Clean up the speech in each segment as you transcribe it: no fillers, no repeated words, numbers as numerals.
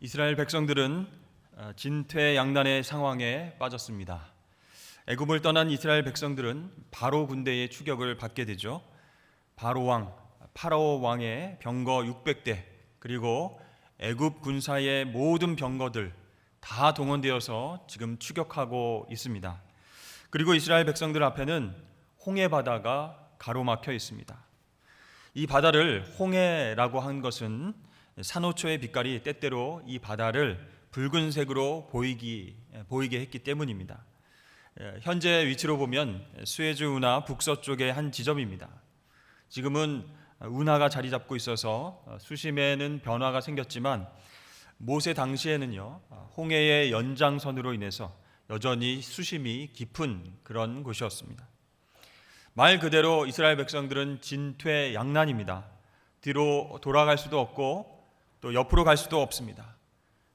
이스라엘 백성들은 진퇴양난의 상황에 빠졌습니다. 애굽을 떠난 이스라엘 백성들은 바로 군대의 추격을 받게 되죠. 파라오 왕의 병거 600대 그리고 애굽 군사의 모든 병거들 다 동원되어서 지금 추격하고 있습니다. 그리고 이스라엘 백성들 앞에는 홍해 바다가 가로막혀 있습니다. 이 바다를 홍해라고 한 것은 산호초의 빛깔이 때때로 이 바다를 붉은색으로 보이게 했기 때문입니다. 현재 위치로 보면 수에즈 운하 북서쪽의 한 지점입니다. 지금은 운하가 자리 잡고 있어서 수심에는 변화가 생겼지만 모세 당시에는요, 홍해의 연장선으로 인해서 여전히 수심이 깊은 그런 곳이었습니다. 말 그대로 이스라엘 백성들은 진퇴양난입니다. 뒤로 돌아갈 수도 없고 또 옆으로 갈 수도 없습니다.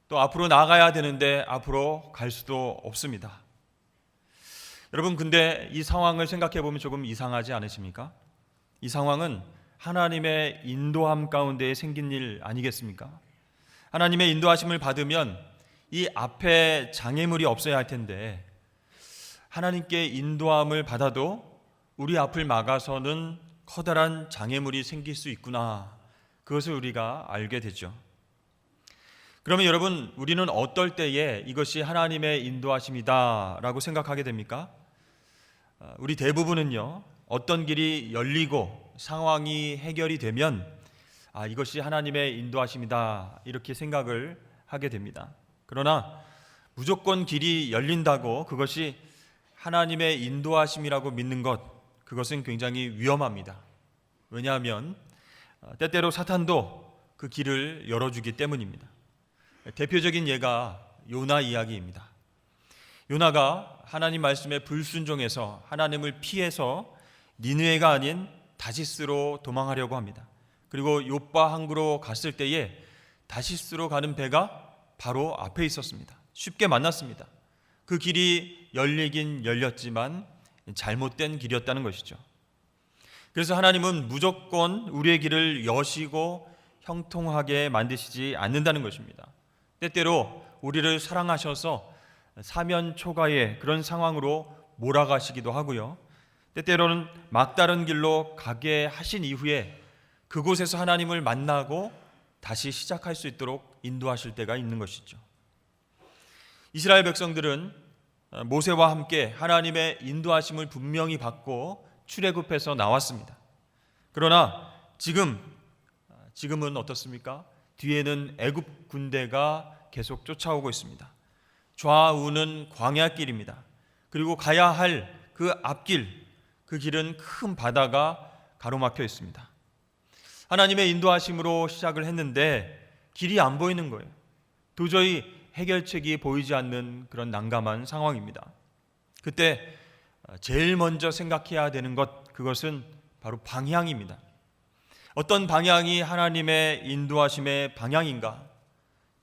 또 앞으로 나가야 되는데 앞으로 갈 수도 없습니다. 여러분, 근데 이 상황을 생각해 보면 조금 이상하지 않으십니까? 이 상황은 하나님의 인도함 가운데 생긴 일 아니겠습니까? 하나님의 인도하심을 받으면 이 앞에 장애물이 없어야 할 텐데 하나님께 인도함을 받아도 우리 앞을 막아서는 커다란 장애물이 생길 수 있구나, 그것을 우리가 알게 되죠. 그러면 여러분, 우리는 어떨 때에 이것이 하나님의 인도하심이다 라고 생각하게 됩니까? 우리 대부분은요, 어떤 길이 열리고 상황이 해결이 되면 이것이 하나님의 인도하심이다 이렇게 생각을 하게 됩니다. 그러나 무조건 길이 열린다고 그것이 하나님의 인도하심이라고 믿는 것, 그것은 굉장히 위험합니다. 왜냐하면 때때로 사탄도 그 길을 열어주기 때문입니다. 대표적인 예가 요나 이야기입니다. 요나가 하나님 말씀에 불순종해서 하나님을 피해서 니느웨가 아닌 다시스로 도망하려고 합니다. 그리고 요빠 항구로 갔을 때에 다시스로 가는 배가 바로 앞에 있었습니다. 쉽게 만났습니다. 그 길이 열리긴 열렸지만 잘못된 길이었다는 것이죠. 그래서 하나님은 무조건 우리의 길을 여시고 형통하게 만드시지 않는다는 것입니다. 때때로 우리를 사랑하셔서 사면초가의 그런 상황으로 몰아가시기도 하고요, 때때로는 막다른 길로 가게 하신 이후에 그곳에서 하나님을 만나고 다시 시작할 수 있도록 인도하실 때가 있는 것이죠. 이스라엘 백성들은 모세와 함께 하나님의 인도하심을 분명히 받고 출애굽해서 나왔습니다. 그러나 지금은 어떻습니까? 뒤에는 애굽 군대가 계속 쫓아오고 있습니다. 좌우는 광야길입니다. 그리고 가야 할 그 앞길, 그 길은 큰 바다가 가로막혀 있습니다. 하나님의 인도하심으로 시작을 했는데 길이 안 보이는 거예요. 도저히 해결책이 보이지 않는 그런 난감한 상황입니다. 그때 제일 먼저 생각해야 되는 것, 그것은 바로 방향입니다. 어떤 방향이 하나님의 인도하심의 방향인가?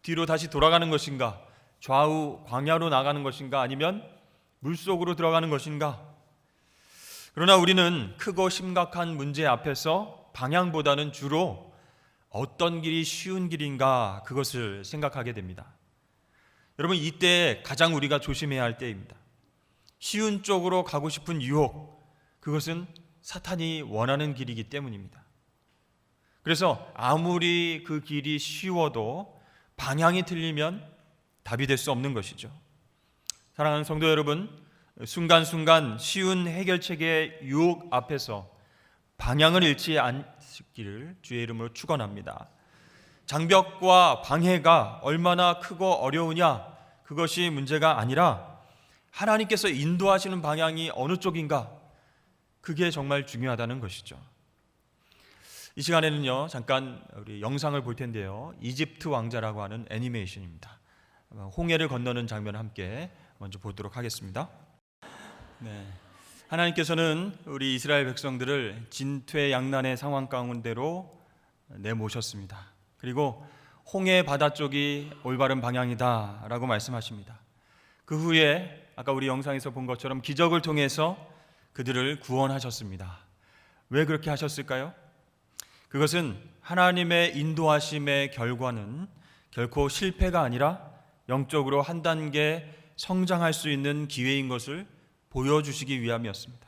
뒤로 다시 돌아가는 것인가? 좌우 광야로 나가는 것인가? 아니면 물속으로 들어가는 것인가? 그러나 우리는 크고 심각한 문제 앞에서 방향보다는 주로 어떤 길이 쉬운 길인가, 그것을 생각하게 됩니다. 여러분, 이때 가장 우리가 조심해야 할 때입니다. 쉬운 쪽으로 가고 싶은 유혹, 그것은 사탄이 원하는 길이기 때문입니다. 그래서 아무리 그 길이 쉬워도 방향이 틀리면 답이 될 수 없는 것이죠. 사랑하는 성도 여러분, 순간순간 쉬운 해결책의 유혹 앞에서 방향을 잃지 않기를 주의 이름으로 축원합니다. 장벽과 방해가 얼마나 크고 어려우냐, 그것이 문제가 아니라 하나님께서 인도하시는 방향이 어느 쪽인가, 그게 정말 중요하다는 것이죠. 이 시간에는요, 잠깐 우리 영상을 볼 텐데요, 이집트 왕자라고 하는 애니메이션입니다. 홍해를 건너는 장면을 함께 먼저 보도록 하겠습니다. 네, 하나님께서는 우리 이스라엘 백성들을 진퇴양난의 상황 가운데로 내모셨습니다. 그리고 홍해 바다 쪽이 올바른 방향이다 라고 말씀하십니다. 그 후에 아까 우리 영상에서 본 것처럼 기적을 통해서 그들을 구원하셨습니다. 왜 그렇게 하셨을까요? 그것은 하나님의 인도하심의 결과는 결코 실패가 아니라 영적으로 한 단계 성장할 수 있는 기회인 것을 보여주시기 위함이었습니다.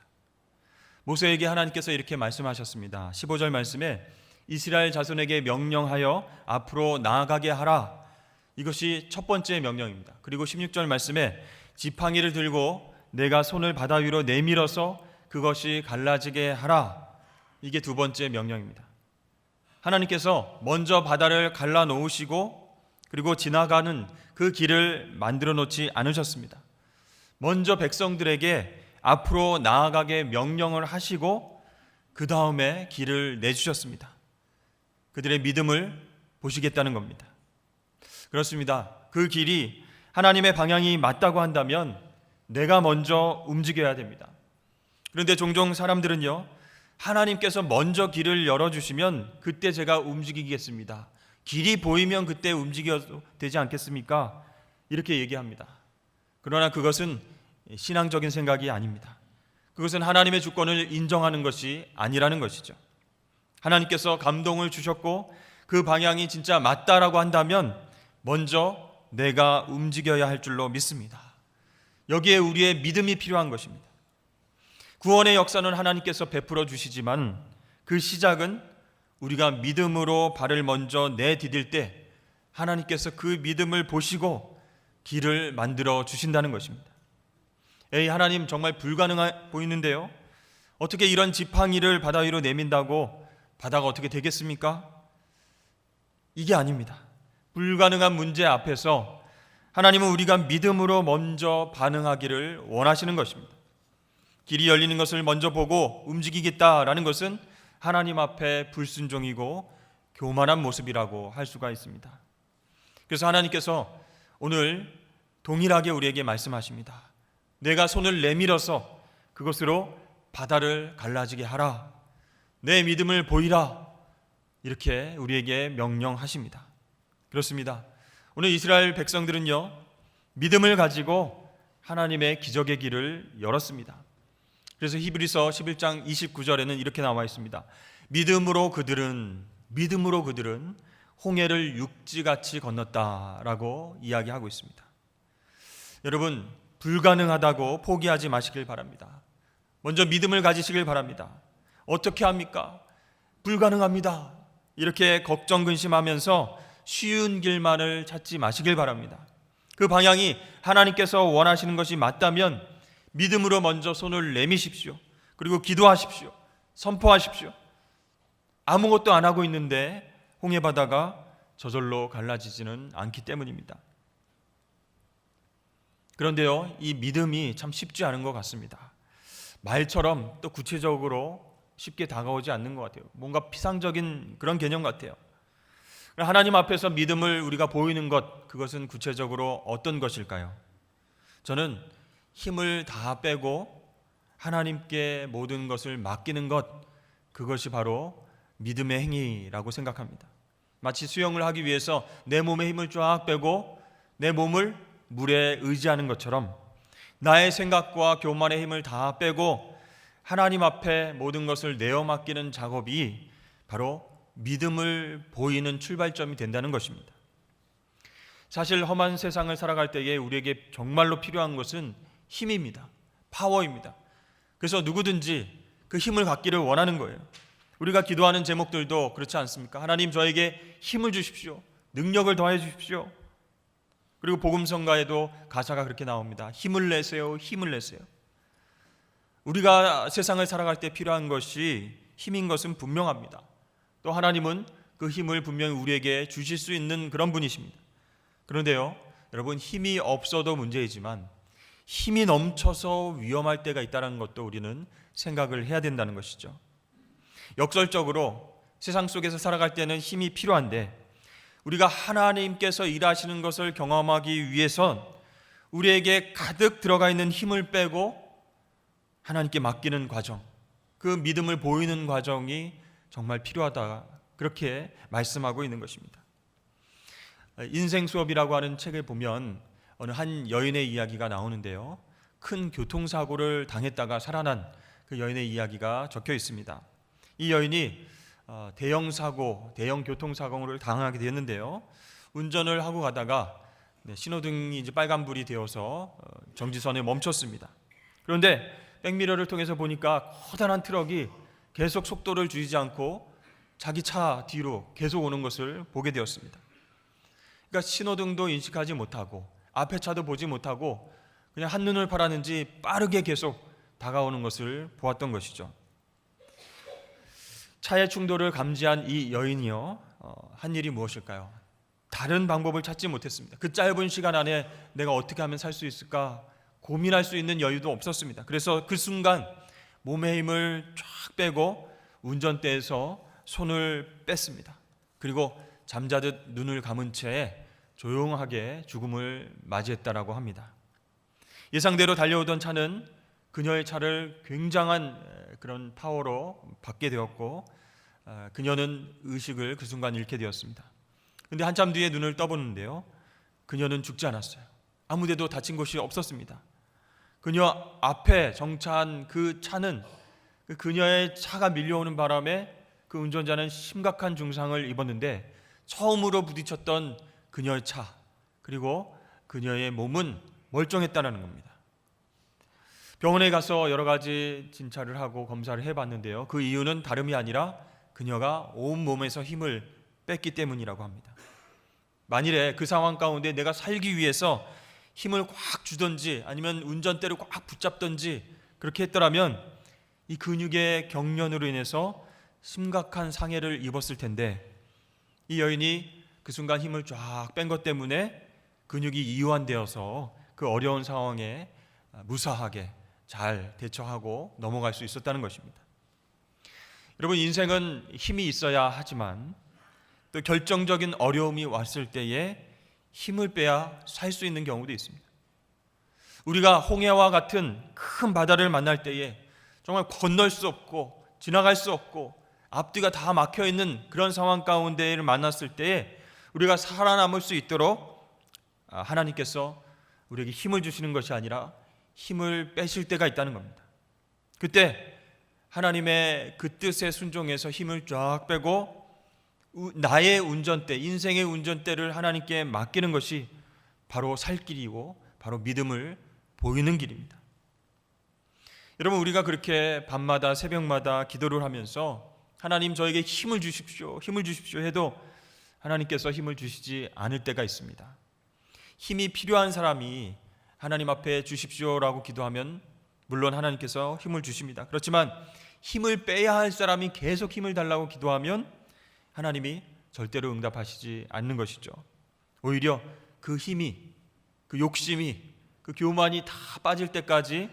모세에게 하나님께서 이렇게 말씀하셨습니다. 15절 말씀에 이스라엘 자손에게 명령하여 앞으로 나아가게 하라. 이것이 첫 번째 명령입니다. 그리고 16절 말씀에 지팡이를 들고 내가 손을 바다 위로 내밀어서 그것이 갈라지게 하라. 이게 두 번째 명령입니다. 하나님께서 먼저 바다를 갈라 놓으시고 그리고 지나가는 그 길을 만들어 놓지 않으셨습니다. 먼저 백성들에게 앞으로 나아가게 명령을 하시고 그 다음에 길을 내주셨습니다. 그들의 믿음을 보시겠다는 겁니다. 그렇습니다. 그 길이 하나님의 방향이 맞다고 한다면 내가 먼저 움직여야 됩니다. 그런데 종종 사람들은요, 하나님께서 먼저 길을 열어주시면 그때 제가 움직이겠습니다. 길이 보이면 그때 움직여도 되지 않겠습니까? 이렇게 얘기합니다. 그러나 그것은 신앙적인 생각이 아닙니다. 그것은 하나님의 주권을 인정하는 것이 아니라는 것이죠. 하나님께서 감동을 주셨고 그 방향이 진짜 맞다라고 한다면 먼저 내가 움직여야 할 줄로 믿습니다. 여기에 우리의 믿음이 필요한 것입니다. 구원의 역사는 하나님께서 베풀어 주시지만 그 시작은 우리가 믿음으로 발을 먼저 내디딜 때 하나님께서 그 믿음을 보시고 길을 만들어 주신다는 것입니다. 에이, 하나님 정말 불가능해 보이는데요. 어떻게 이런 지팡이를 바다 위로 내민다고 바다가 어떻게 되겠습니까? 이게 아닙니다. 불가능한 문제 앞에서 하나님은 우리가 믿음으로 먼저 반응하기를 원하시는 것입니다. 길이 열리는 것을 먼저 보고 움직이겠다라는 것은 하나님 앞에 불순종이고 교만한 모습이라고 할 수가 있습니다. 그래서 하나님께서 오늘 동일하게 우리에게 말씀하십니다. 내가 손을 내밀어서 그것으로 바다를 갈라지게 하라. 내 믿음을 보이라. 이렇게 우리에게 명령하십니다. 그렇습니다. 오늘 이스라엘 백성들은요, 믿음을 가지고 하나님의 기적의 길을 열었습니다. 그래서 히브리서 11장 29절에는 이렇게 나와 있습니다. 믿음으로 그들은 홍해를 육지같이 건넜다라고 이야기하고 있습니다. 여러분, 불가능하다고 포기하지 마시길 바랍니다. 먼저 믿음을 가지시길 바랍니다. 어떻게 합니까? 불가능합니다. 이렇게 걱정 근심하면서 쉬운 길만을 찾지 마시길 바랍니다. 그 방향이 하나님께서 원하시는 것이 맞다면 믿음으로 먼저 손을 내미십시오. 그리고 기도하십시오. 선포하십시오. 아무것도 안 하고 있는데 홍해바다가 저절로 갈라지지는 않기 때문입니다. 그런데요, 이 믿음이 참 쉽지 않은 것 같습니다. 말처럼 또 구체적으로 쉽게 다가오지 않는 것 같아요. 뭔가 피상적인 그런 개념 같아요. 하나님 앞에서 믿음을 우리가 보이는 것, 그것은 구체적으로 어떤 것일까요? 저는 힘을 다 빼고 하나님께 모든 것을 맡기는 것, 그것이 바로 믿음의 행위라고 생각합니다. 마치 수영을 하기 위해서 내 몸에 힘을 쫙 빼고 내 몸을 물에 의지하는 것처럼 나의 생각과 교만의 힘을 다 빼고 하나님 앞에 모든 것을 내어 맡기는 작업이 바로 믿음을 보이는 출발점이 된다는 것입니다. 사실 험한 세상을 살아갈 때에 우리에게 정말로 필요한 것은 힘입니다. 파워입니다. 그래서 누구든지 그 힘을 갖기를 원하는 거예요. 우리가 기도하는 제목들도 그렇지 않습니까? 하나님, 저에게 힘을 주십시오. 능력을 더해 주십시오. 그리고 복음성가에도 가사가 그렇게 나옵니다. 힘을 내세요. 힘을 내세요. 우리가 세상을 살아갈 때 필요한 것이 힘인 것은 분명합니다. 또 하나님은 그 힘을 분명히 우리에게 주실 수 있는 그런 분이십니다. 그런데요, 여러분, 힘이 없어도 문제이지만 힘이 넘쳐서 위험할 때가 있다는 것도 우리는 생각을 해야 된다는 것이죠. 역설적으로 세상 속에서 살아갈 때는 힘이 필요한데 우리가 하나님께서 일하시는 것을 경험하기 위해선 우리에게 가득 들어가 있는 힘을 빼고 하나님께 맡기는 과정, 그 믿음을 보이는 과정이 정말 필요하다, 그렇게 말씀하고 있는 것입니다. 인생 수업이라고 하는 책을 보면 어느 한 여인의 이야기가 나오는데요, 큰 교통사고를 당했다가 살아난 그 여인의 이야기가 적혀 있습니다. 이 여인이 대형 교통사고를 당하게 됐는데요, 운전을 하고 가다가 신호등이 이제 빨간불이 되어서 정지선에 멈췄습니다. 그런데 백미러를 통해서 보니까 커다란 트럭이 계속 속도를 줄이지 않고 자기 차 뒤로 계속 오는 것을 보게 되었습니다. 그러니까 신호등도 인식하지 못하고 앞에 차도 보지 못하고 그냥 한눈을 팔았는지 빠르게 계속 다가오는 것을 보았던 것이죠. 차의 충돌을 감지한 이 여인이요, 한 일이 무엇일까요? 다른 방법을 찾지 못했습니다. 그 짧은 시간 안에 내가 어떻게 하면 살 수 있을까 고민할 수 있는 여유도 없었습니다. 그래서 그 순간 몸의 힘을 쫙 빼고 운전대에서 손을 뺐습니다. 그리고 잠자듯 눈을 감은 채 조용하게 죽음을 맞이했다라고 합니다. 예상대로 달려오던 차는 그녀의 차를 굉장한 그런 파워로 받게 되었고 그녀는 의식을 그 순간 잃게 되었습니다. 그런데 한참 뒤에 눈을 떠보는데요, 그녀는 죽지 않았어요. 아무데도 다친 곳이 없었습니다. 그녀 앞에 정차한 그 차는 그녀의 차가 밀려오는 바람에 그 운전자는 심각한 중상을 입었는데 처음으로 부딪혔던 그녀의 차 그리고 그녀의 몸은 멀쩡했다는 겁니다. 병원에 가서 여러 가지 진찰을 하고 검사를 해봤는데요, 그 이유는 다름이 아니라 그녀가 온몸에서 힘을 뺐기 때문이라고 합니다. 만일에 그 상황 가운데 내가 살기 위해서 힘을 꽉 주든지 아니면 운전대를 꽉 붙잡든지 그렇게 했더라면 이 근육의 경련으로 인해서 심각한 상해를 입었을 텐데 이 여인이 그 순간 힘을 쫙 뺀 것 때문에 근육이 이완되어서 그 어려운 상황에 무사하게 잘 대처하고 넘어갈 수 있었다는 것입니다. 여러분, 인생은 힘이 있어야 하지만 또 결정적인 어려움이 왔을 때에 힘을 빼야 살 수 있는 경우도 있습니다. 우리가 홍해와 같은 큰 바다를 만날 때에 정말 건널 수 없고 지나갈 수 없고 앞뒤가 다 막혀 있는 그런 상황 가운데를 만났을 때에 우리가 살아남을 수 있도록 하나님께서 우리에게 힘을 주시는 것이 아니라 힘을 빼실 때가 있다는 겁니다. 그때 하나님의 그 뜻에 순종해서 힘을 쫙 빼고 나의 운전대, 인생의 운전대를 하나님께 맡기는 것이 바로 살 길이고 바로 믿음을 보이는 길입니다. 여러분, 우리가 그렇게 밤마다 새벽마다 기도를 하면서 하나님 저에게 힘을 주십시오, 힘을 주십시오 해도 하나님께서 힘을 주시지 않을 때가 있습니다. 힘이 필요한 사람이 하나님 앞에 주십시오라고 기도하면 물론 하나님께서 힘을 주십니다. 그렇지만 힘을 빼야 할 사람이 계속 힘을 달라고 기도하면 하나님이 절대로 응답하시지 않는 것이죠. 오히려 그 힘이, 그 욕심이, 그 교만이 다 빠질 때까지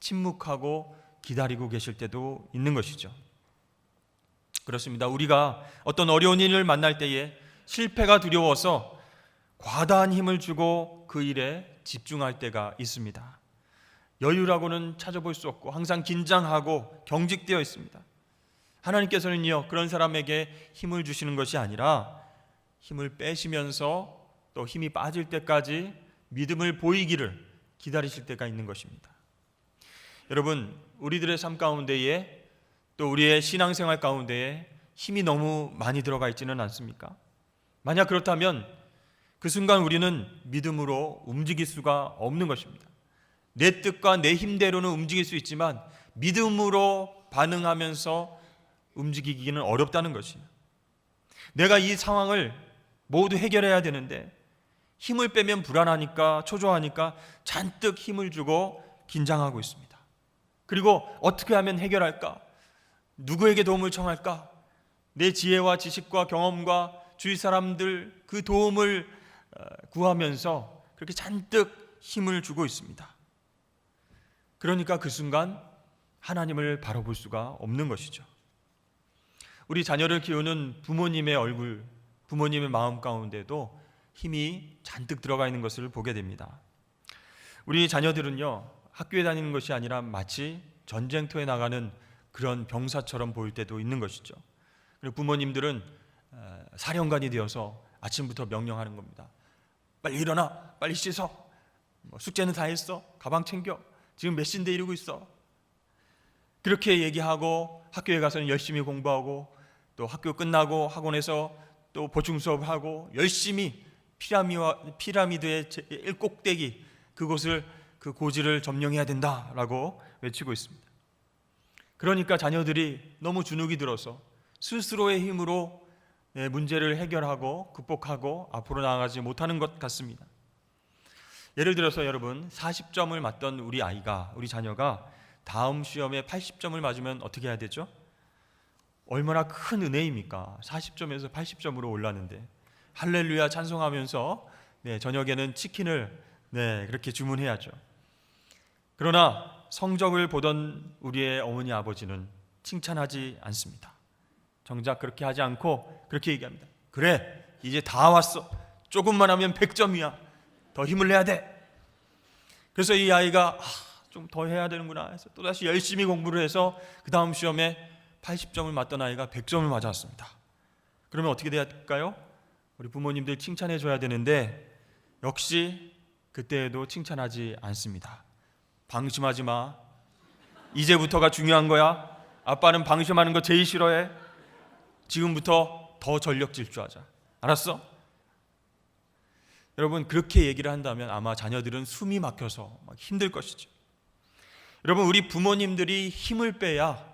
침묵하고 기다리고 계실 때도 있는 것이죠. 그렇습니다. 우리가 어떤 어려운 일을 만날 때에 실패가 두려워서 과다한 힘을 주고 그 일에 집중할 때가 있습니다. 여유라고는 찾아볼 수 없고 항상 긴장하고 경직되어 있습니다. 하나님께서는요, 그런 사람에게 힘을 주시는 것이 아니라 힘을 빼시면서 또 힘이 빠질 때까지 믿음을 보이기를 기다리실 때가 있는 것입니다. 여러분, 우리들의 삶 가운데에 또 우리의 신앙생활 가운데에 힘이 너무 많이 들어가 있지는 않습니까? 만약 그렇다면 그 순간 우리는 믿음으로 움직일 수가 없는 것입니다. 내 뜻과 내 힘대로는 움직일 수 있지만 믿음으로 반응하면서 움직이기는 어렵다는 것이에요. 내가 이 상황을 모두 해결해야 되는데 힘을 빼면 불안하니까 초조하니까 잔뜩 힘을 주고 긴장하고 있습니다. 그리고 어떻게 하면 해결할까? 누구에게 도움을 청할까? 내 지혜와 지식과 경험과 주위 사람들 그 도움을 구하면서 그렇게 잔뜩 힘을 주고 있습니다. 그러니까 그 순간 하나님을 바라볼 수가 없는 것이죠. 우리 자녀를 키우는 부모님의 얼굴, 부모님의 마음 가운데도 힘이 잔뜩 들어가 있는 것을 보게 됩니다. 우리 자녀들은요, 학교에 다니는 것이 아니라 마치 전쟁터에 나가는 그런 병사처럼 보일 때도 있는 것이죠. 그리고 부모님들은 사령관이 되어서 아침부터 명령하는 겁니다. 빨리 일어나, 빨리 씻어, 숙제는 다 했어, 가방 챙겨, 지금 몇 시인데 이러고 있어. 그렇게 얘기하고 학교에 가서는 열심히 공부하고 또 학교 끝나고 학원에서 또 보충 수업하고 열심히 피라미드의 제일 꼭대기 그곳을 그 고지를 점령해야 된다라고 외치고 있습니다. 그러니까 자녀들이 너무 주눅이 들어서 스스로의 힘으로 문제를 해결하고 극복하고 앞으로 나아가지 못하는 것 같습니다. 예를 들어서 여러분 40점을 맞던 우리 자녀가 다음 시험에 80점을 맞으면 어떻게 해야 되죠? 얼마나 큰 은혜입니까? 40점에서 80점으로 올랐는데 할렐루야 찬송하면서 저녁에는 치킨을 그렇게 주문해야죠. 그러나 성적을 보던 우리의 어머니 아버지는 칭찬하지 않습니다. 정작 그렇게 하지 않고 그렇게 얘기합니다. 그래, 이제 다 왔어. 조금만 하면 100점이야. 더 힘을 내야 돼. 그래서 이 아이가 좀 더 해야 되는구나 해서 또다시 열심히 공부를 해서 그 다음 시험에 80점을 맞던 아이가 100점을 맞았습니다. 그러면 어떻게 될까요? 우리 부모님들 칭찬해 줘야 되는데 역시 그때에도 칭찬하지 않습니다. 방심하지 마. 이제부터가 중요한 거야. 아빠는 방심하는 거 제일 싫어해. 지금부터 더 전력 질주하자. 알았어? 여러분 그렇게 얘기를 한다면 아마 자녀들은 숨이 막혀서 막 힘들 것이죠. 여러분 우리 부모님들이 힘을 빼야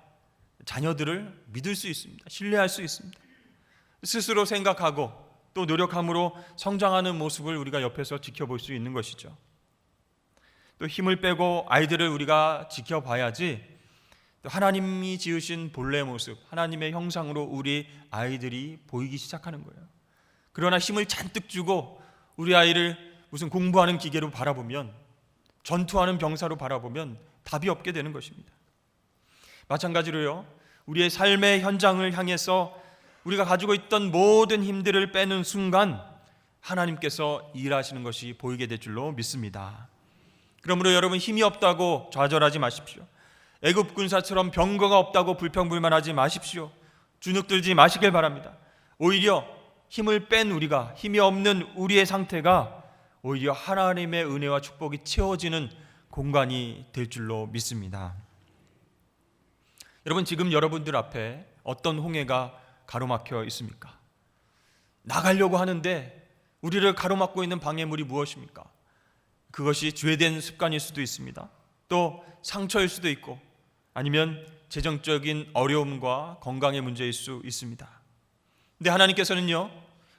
자녀들을 믿을 수 있습니다. 신뢰할 수 있습니다. 스스로 생각하고 또 노력함으로 성장하는 모습을 우리가 옆에서 지켜볼 수 있는 것이죠. 또 힘을 빼고 아이들을 우리가 지켜봐야지 또 하나님이 지으신 본래 모습, 하나님의 형상으로 우리 아이들이 보이기 시작하는 거예요. 그러나 힘을 잔뜩 주고 우리 아이를 무슨 공부하는 기계로 바라보면, 전투하는 병사로 바라보면 답이 없게 되는 것입니다. 마찬가지로요, 우리의 삶의 현장을 향해서 우리가 가지고 있던 모든 힘들을 빼는 순간 하나님께서 일하시는 것이 보이게 될 줄로 믿습니다. 그러므로 여러분 힘이 없다고 좌절하지 마십시오. 애굽 군사처럼 병거가 없다고 불평불만하지 마십시오. 주눅들지 마시길 바랍니다. 오히려 힘을 뺀 우리가, 힘이 없는 우리의 상태가 오히려 하나님의 은혜와 축복이 채워지는 공간이 될 줄로 믿습니다. 여러분 지금 여러분들 앞에 어떤 홍해가 가로막혀 있습니까? 나가려고 하는데 우리를 가로막고 있는 방해물이 무엇입니까? 그것이 죄된 습관일 수도 있습니다. 또 상처일 수도 있고 아니면 재정적인 어려움과 건강의 문제일 수 있습니다. 근데 하나님께서는요,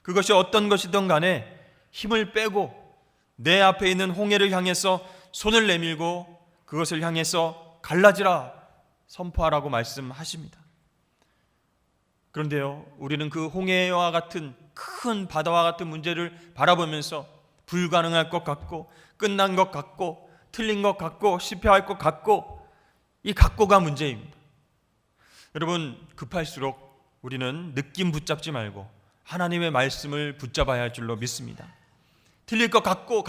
그것이 어떤 것이든 간에 힘을 빼고 내 앞에 있는 홍해를 향해서 손을 내밀고 그것을 향해서 갈라지라 선포하라고 말씀하십니다. 그런데요, 우리는 그 홍해와 같은 큰 바다와 같은 문제를 바라보면서 불가능할 것 같고 끝난 것 같고 틀린 것 같고 실패할 것 같고 이 각고가 문제입니다. 여러분 급할수록 우리는 느낌 붙잡지 말고 하나님의 말씀을 붙잡아야 할 줄로 믿습니다. 틀릴 것 같고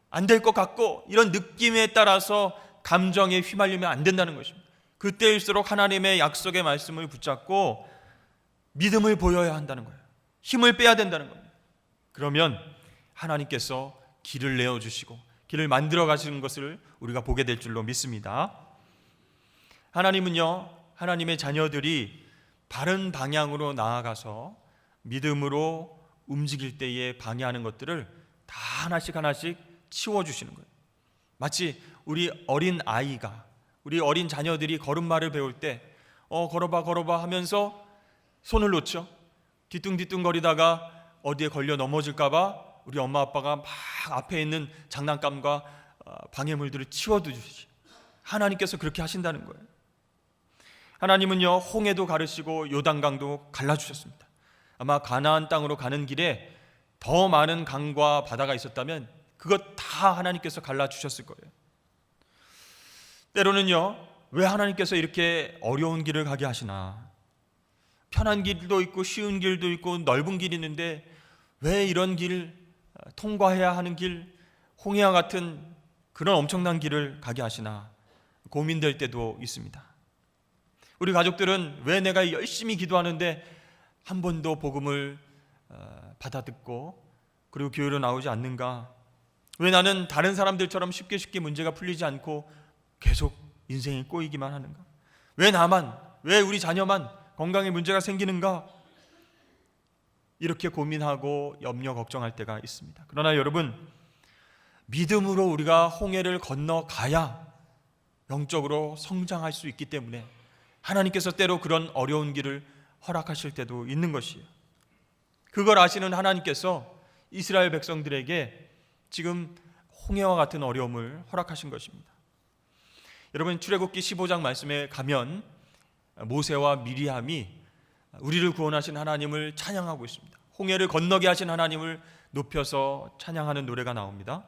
안 될 것 같고 이런 느낌에 따라서 감정에 휘말리면 안 된다는 것입니다. 그때일수록 하나님의 약속의 말씀을 붙잡고 믿음을 보여야 한다는 거예요. 힘을 빼야 된다는 겁니다. 그러면 하나님께서 길을 내어주시고 길을 만들어 가시는 것을 우리가 보게 될 줄로 믿습니다. 하나님은요, 하나님의 자녀들이 바른 방향으로 나아가서 믿음으로 움직일 때에 방해하는 것들을 다 하나씩 치워주시는 거예요. 마치 우리 어린 아이가, 우리 어린 자녀들이 걸음마를 배울 때 걸어봐 하면서 손을 놓죠. 뒤뚱뒤뚱 거리다가 어디에 걸려 넘어질까봐 우리 엄마 아빠가 막 앞에 있는 장난감과 방해물들을 치워두듯이 하나님께서 그렇게 하신다는 거예요. 하나님은요, 홍해도 가르시고 요단강도 갈라주셨습니다. 아마 가나안 땅으로 가는 길에 더 많은 강과 바다가 있었다면 그것 다 하나님께서 갈라주셨을 거예요. 때로는요, 왜 하나님께서 이렇게 어려운 길을 가게 하시나? 편한 길도 있고 쉬운 길도 있고 넓은 길이 있는데 왜 이런 길, 통과해야 하는 길, 홍해와 같은 그런 엄청난 길을 가게 하시나 고민될 때도 있습니다. 우리 가족들은 왜 내가 열심히 기도하는데 한 번도 복음을 받아듣고 그리고 교회로 나오지 않는가? 왜 나는 다른 사람들처럼 쉽게 문제가 풀리지 않고 계속 인생이 꼬이기만 하는가? 왜 나만, 왜 우리 자녀만 건강에 문제가 생기는가? 이렇게 고민하고 염려 걱정할 때가 있습니다. 그러나 여러분, 믿음으로 우리가 홍해를 건너가야 영적으로 성장할 수 있기 때문에 하나님께서 때로 그런 어려운 길을 허락하실 때도 있는 것이에요. 그걸 아시는 하나님께서 이스라엘 백성들에게 지금 홍해와 같은 어려움을 허락하신 것입니다. 여러분, 출애굽기 15장 말씀에 가면 모세와 미리암이 우리를 구원하신 하나님을 찬양하고 있습니다. 홍해를 건너게 하신 하나님을 높여서 찬양하는 노래가 나옵니다.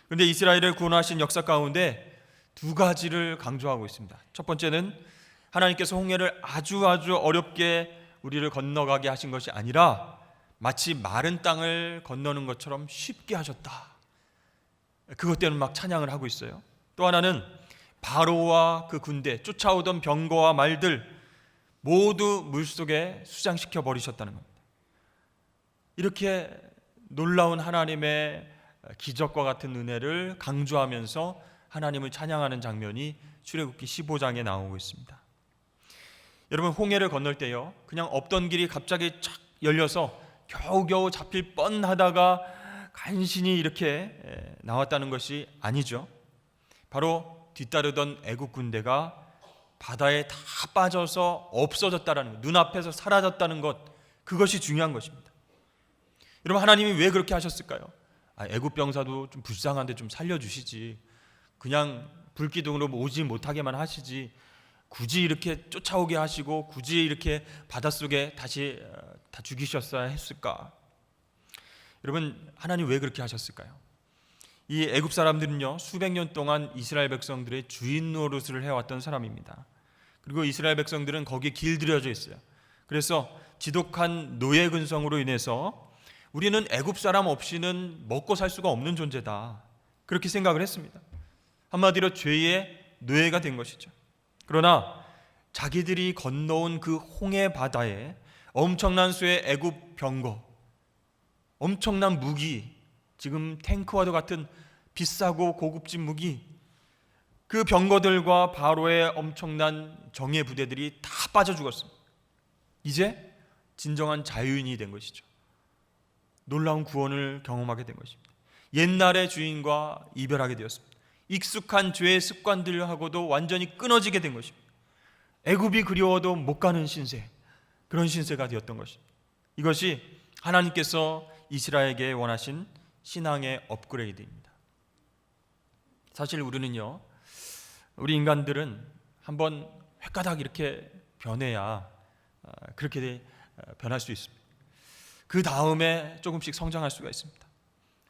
그런데 이스라엘을 구원하신 역사 가운데 두 가지를 강조하고 있습니다. 첫 번째는 하나님께서 홍해를 아주 어렵게 우리를 건너가게 하신 것이 아니라 마치 마른 땅을 건너는 것처럼 쉽게 하셨다. 그것 때문에 막 찬양을 하고 있어요. 또 하나는 바로와 그 군대, 쫓아오던 병거와 말들 모두 물속에 수장시켜 버리셨다는 겁니다. 이렇게 놀라운 하나님의 기적과 같은 은혜를 강조하면서 하나님을 찬양하는 장면이 출애굽기 15장에 나오고 있습니다. 여러분, 홍해를 건널 때요, 그냥 없던 길이 갑자기 착 열려서 겨우겨우 잡힐 뻔하다가 간신히 이렇게 나왔다는 것이 아니죠. 바로 뒤따르던 애국 군대가 바다에 다 빠져서 없어졌다는 것, 눈앞에서 사라졌다는 것, 그것이 중요한 것입니다. 여러분, 하나님이 왜 그렇게 하셨을까요? 애국 병사도 좀 불쌍한데 좀 살려주시지, 그냥 불기둥으로 오지 못하게만 하시지, 굳이 이렇게 쫓아오게 하시고 굳이 이렇게 바닷속에 다시 다 죽이셨어야 했을까? 여러분, 하나님 왜 그렇게 하셨을까요? 이 애굽 사람들은요, 수백 년 동안 이스라엘 백성들의 주인 노릇을 해왔던 사람입니다. 그리고 이스라엘 백성들은 거기에 길들여져 있어요. 그래서 지독한 노예 근성으로 인해서 우리는 애굽 사람 없이는 먹고 살 수가 없는 존재다, 그렇게 생각을 했습니다. 한마디로 죄의 노예가 된 것이죠. 그러나 자기들이 건너온 그 홍해 바다에 엄청난 수의 애굽 병거, 엄청난 무기, 지금 탱크와도 같은 비싸고 고급진 무기, 그 병거들과 바로의 엄청난 정예 부대들이 다 빠져 죽었습니다. 이제 진정한 자유인이 된 것이죠. 놀라운 구원을 경험하게 된 것입니다. 옛날의 주인과 이별하게 되었습니다. 익숙한 죄의 습관들하고도 완전히 끊어지게 된 것입니다. 애굽이 그리워도 못 가는 신세, 그런 신세가 되었던 것입니다. 이것이 하나님께서 이스라엘에게 원하신 신앙의 업그레이드입니다. 사실 우리는요, 우리 인간들은 한번 획가닥 이렇게 변해야 그렇게 변할 수 있습니다. 그 다음에 조금씩 성장할 수가 있습니다.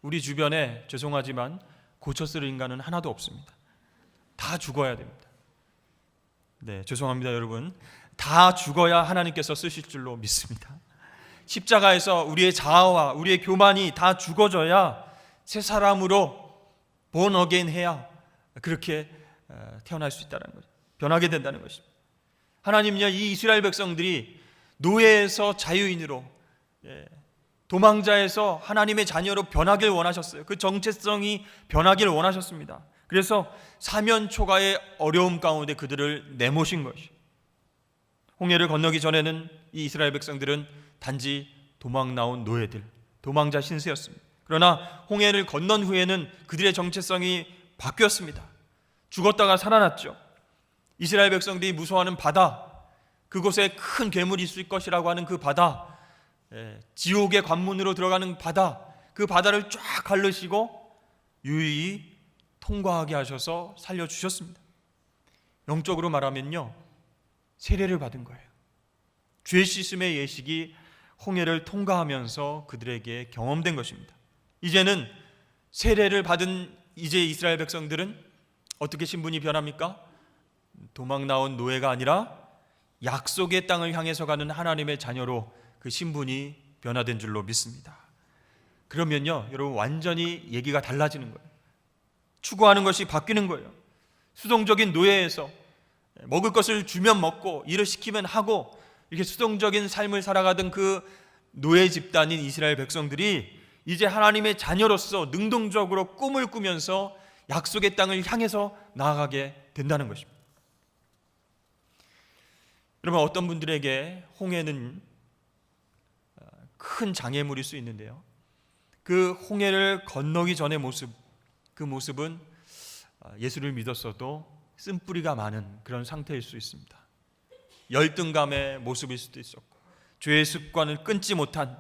우리 주변에 죄송하지만 고쳐 쓸 인간은 하나도 없습니다. 다 죽어야 됩니다. 네, 죄송합니다 여러분. 다 죽어야 하나님께서 쓰실 줄로 믿습니다. 십자가에서 우리의 자아와 우리의 교만이 다 죽어져야 새 사람으로 born again 해야 그렇게 태어날 수 있다는 거죠. 변하게 된다는 것입니다. 하나님은요, 이 이스라엘 백성들이 노예에서 자유인으로, 도망자에서 하나님의 자녀로 변하길 원하셨어요. 그 정체성이 변하길 원하셨습니다. 그래서 사면 초가의 어려움 가운데 그들을 내모신 것이. 홍해를 건너기 전에는 이 이스라엘 백성들은 단지 도망 나온 노예들, 도망자 신세였습니다. 그러나 홍해를 건넌 후에는 그들의 정체성이 바뀌었습니다. 죽었다가 살아났죠. 이스라엘 백성들이 무서워하는 바다, 그곳에 큰 괴물이 있을 것이라고 하는 그 바다, 지옥의 관문으로 들어가는 바다, 그 바다를 쫙 가르시고 유유히 통과하게 하셔서 살려주셨습니다. 영적으로 말하면요, 세례를 받은 거예요. 죄 씻음의 예식이 홍해를 통과하면서 그들에게 경험된 것입니다. 이제는 세례를 받은 이제 이스라엘 백성들은 어떻게 신분이 변합니까? 도망 나온 노예가 아니라 약속의 땅을 향해서 가는 하나님의 자녀로 그 신분이 변화된 줄로 믿습니다. 그러면요, 여러분, 완전히 얘기가 달라지는 거예요. 추구하는 것이 바뀌는 거예요. 수동적인 노예에서 먹을 것을 주면 먹고 일을 시키면 하고 이렇게 수동적인 삶을 살아가던 그 노예 집단인 이스라엘 백성들이 이제 하나님의 자녀로서 능동적으로 꿈을 꾸면서 약속의 땅을 향해서 나아가게 된다는 것입니다. 여러분, 어떤 분들에게 홍해는 큰 장애물일 수 있는데요, 그 홍해를 건너기 전의 모습, 그 모습은 예수를 믿었어도 쓴뿌리가 많은 그런 상태일 수 있습니다. 열등감의 모습일 수도 있었고, 죄의 습관을 끊지 못한,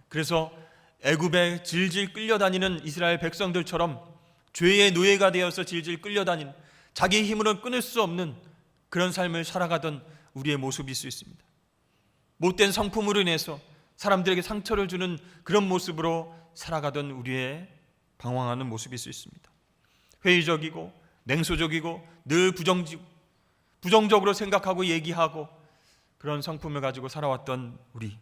그래서 애굽에 질질 끌려다니는 이스라엘 백성들처럼 죄의 노예가 되어서 질질 끌려다니는, 자기 힘으로는 끊을 수 없는 그런 삶을 살아가던 우리의 모습일 수 있습니다. 못된 성품으로 인해서 사람들에게 상처를 주는 그런 모습으로 살아가던 우리의 방황하는 모습일 수 있습니다. 회의적이고 냉소적이고 늘 부정적으로 생각하고 얘기하고 그런 성품을 가지고 살아왔던 우리,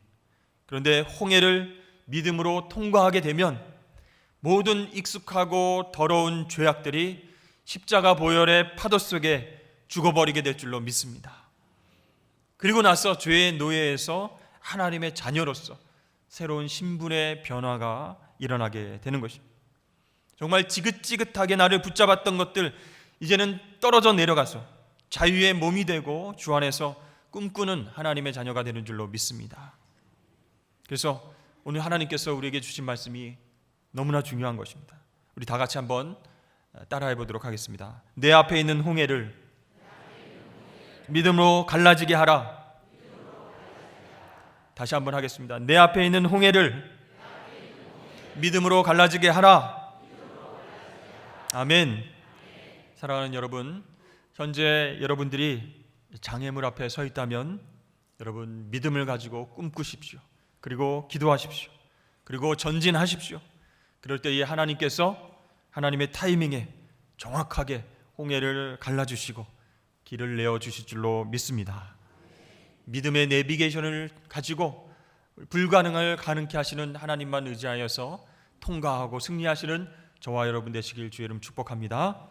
그런데 홍해를 믿음으로 통과하게 되면 모든 익숙하고 더러운 죄악들이 십자가 보혈의 파도 속에 죽어버리게 될 줄로 믿습니다. 그리고 나서 죄의 노예에서 하나님의 자녀로서 새로운 신분의 변화가 일어나게 되는 것입니다. 정말 지긋지긋하게 나를 붙잡았던 것들, 이제는 떨어져 내려가서 자유의 몸이 되고 주 안에서 꿈꾸는 하나님의 자녀가 되는 줄로 믿습니다. 그래서 오늘 하나님께서 우리에게 주신 말씀이 너무나 중요한 것입니다. 우리 다 같이 한번 따라해 보도록 하겠습니다. 내 앞에 있는 홍해를 믿음으로 갈라지게 하라. 다시 한번 하겠습니다. 내 앞에 있는 홍해를 믿음으로 갈라지게 하라. 아멘. 사랑하는 여러분, 현재 여러분들이 장애물 앞에 서 있다면 여러분 믿음을 가지고 꿈꾸십시오. 그리고 기도하십시오. 그리고 전진하십시오. 그럴 때에 하나님께서 하나님의 타이밍에 정확하게 홍해를 갈라주시고 길을 내어주실 줄로 믿습니다. 믿음의 내비게이션을 가지고 불가능을 가능케 하시는 하나님만 의지하여서 통과하고 승리하시는 저와 여러분 되시길 주의 이름 축복합니다.